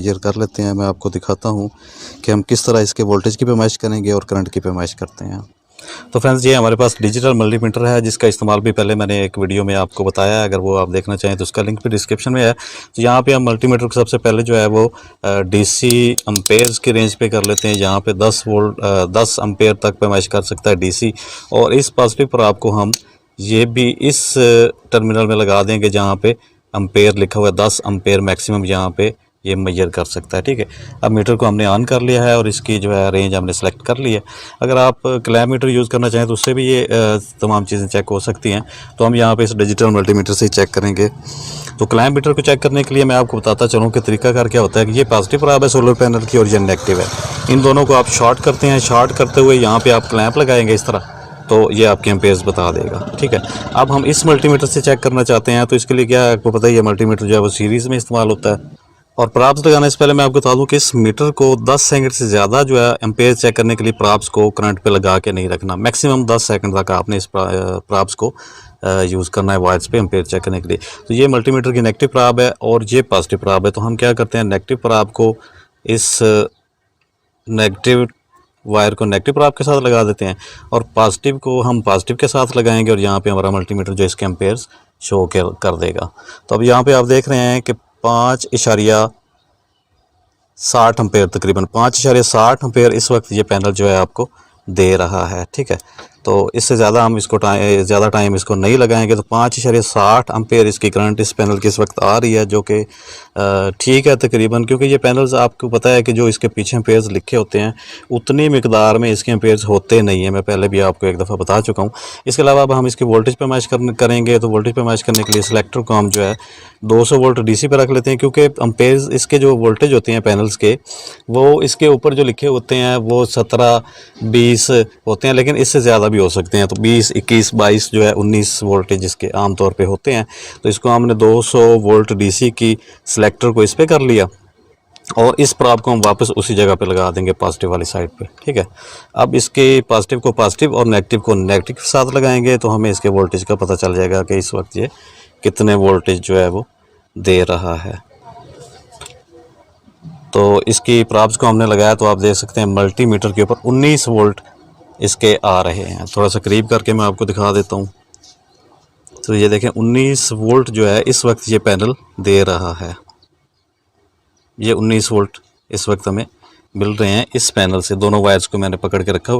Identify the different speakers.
Speaker 1: Major कर लेते हैं। मैं आपको दिखाता हूँ कि हम किस तरह इसके वोल्टेज की पैमाइश करेंगे और करंट की पैमाइश करते हैं। तो फ्रेंड्स, ये हमारे पास डिजिटल मल्टीमीटर है, जिसका इस्तेमाल भी पहले मैंने एक वीडियो में आपको बताया है। अगर वो आप देखना चाहें तो उसका लिंक भी डिस्क्रिप्शन में है। तो यहाँ पे हम मल्टीमीटर को सबसे पहले जो है वो डीसी एम्पेयर्स की रेंज पे कर लेते हैं, जहाँ पे 10 एम्पेयर तक पैमाइश कर सकता है डीसी। और इस पॉजिटिव पर आपको हम ये भी इस टर्मिनल में लगा देंगे जहाँ पे एम्पेयर लिखा हुआ है, 10 एम्पेयर मैक्सिमम यहाँ पे ये मेजर कर सकता है। ठीक है, अब मीटर को हमने ऑन कर लिया है और इसकी जो है रेंज हमने सेलेक्ट कर ली है। अगर आप क्लैम्प मीटर यूज़ करना चाहें तो उससे भी ये तमाम चीज़ें चेक हो सकती हैं। तो हम यहाँ पे इस डिजिटल मल्टीमीटर से ही चेक करेंगे। तो क्लैम्प मीटर को चेक करने के लिए मैं आपको बताता चलूँ कि तरीकाकार क्या होता है कि ये पॉजिटिव प्रभाव है सोलर पैनल की और ये नेगेटिव है। इन दोनों को आप शॉर्ट करते हैं। शॉर्ट करते हुए यहाँ पर आप क्लैम्प लगाएंगे इस तरह, तो ये आपके एम्पेयर्स बता देगा। ठीक है, अब हम इस मल्टीमीटर से चेक करना चाहते हैं। तो इसके लिए क्या आपको पता ही है, मल्टीमीटर जो है वो सीरीज़ में इस्तेमाल होता है। और प्राप्स लगाने से पहले मैं आपको बता दूं कि इस मीटर को 10 सेकंड से ज़्यादा जो है एम्पेयर चेक करने के लिए प्राप्स को करंट पे लगा के नहीं रखना। मैक्सिमम 10 सेकंड तक आपने इस प्राप्स को यूज़ करना है वायर्स पे एम्पेयर चेक करने के लिए। तो ये मल्टीमीटर की नेगेटिव प्राप है और ये पॉजिटिव प्राप है। तो हम क्या करते हैं, नेगेटिव प्राप को इस नेगेटिव वायर को नेगेटिव प्राप के साथ लगा देते हैं और पॉजिटिव को हम पॉजिटिव के साथ लगाएंगे और यहाँ पे हमारा मल्टीमीटर जो इसके एम्पेयर्स शो कर देगा। तो अब यहाँ पे आप देख रहे हैं कि 5.60 एम्पेयर, तकरीबन 5.60 एम्पेयर इस वक्त ये पैनल जो है आपको दे रहा है। ठीक है, तो इससे ज़्यादा हम इसको ज़्यादा टाइम इसको नहीं लगाएंगे। तो 5.60 एम्पेयर इसकी करंट इस पैनल की इस वक्त आ रही है, जो कि ठीक है तकरीबन, क्योंकि ये पैनल्स आपको पता है कि जो इसके पीछे एम्पेयर्स लिखे होते हैं उतनी मिकदार में इसके एम्पेयर्स होते नहीं हैं। मैं पहले भी आपको एक दफ़ा बता चुका हूँ। इसके अलावा अब हम इसकी वोल्टेज पे मैच करेंगे। तो वोल्टेज पे मैच करने के लिए सिलेक्टर को हम जो है 200 वोल्ट डीसी पे रख लेते हैं, क्योंकि एम्पेयर्स इसके जो वोल्टेज होते हैं पैनल्स के, वो इसके ऊपर जो लिखे होते हैं वो 17-20 होते हैं, लेकिन इससे ज़्यादा भी हो सकते हैं। तो 20, 21, 22 जो है 19 वोल्टेज इसके आम तौर पे होते हैं। तो इसको हमने 200 वोल्ट डीसी की सिलेक्टर को इस पे कर लिया और इस प्राप को हम वापस उसी जगह पे लगा देंगे पॉजिटिव वाली साइड पे। ठीक है, अब इसके पॉजिटिव को पॉजिटिव और नेगेटिव को नेगेटिव के साथ लगाएंगे तो हमें इसके वोल्टेज का पता चल जाएगा कि इस वक्त ये कितने वोल्टेज जो है वो दे रहा है। तो इसकी प्राप्स को हमने लगाया तो आप देख सकते हैं मल्टीमीटर के ऊपर 19 वोल्ट इसके आ रहे हैं। थोड़ा सा करीब करके मैं आपको दिखा देता हूँ। तो ये देखें 19 वोल्ट जो है इस वक्त ये पैनल दे रहा है। ये 19 वोल्ट इस वक्त हमें मिल रहे हैं इस पैनल से। दोनों वायर्स को मैंने पकड़ के रखा हुआ है।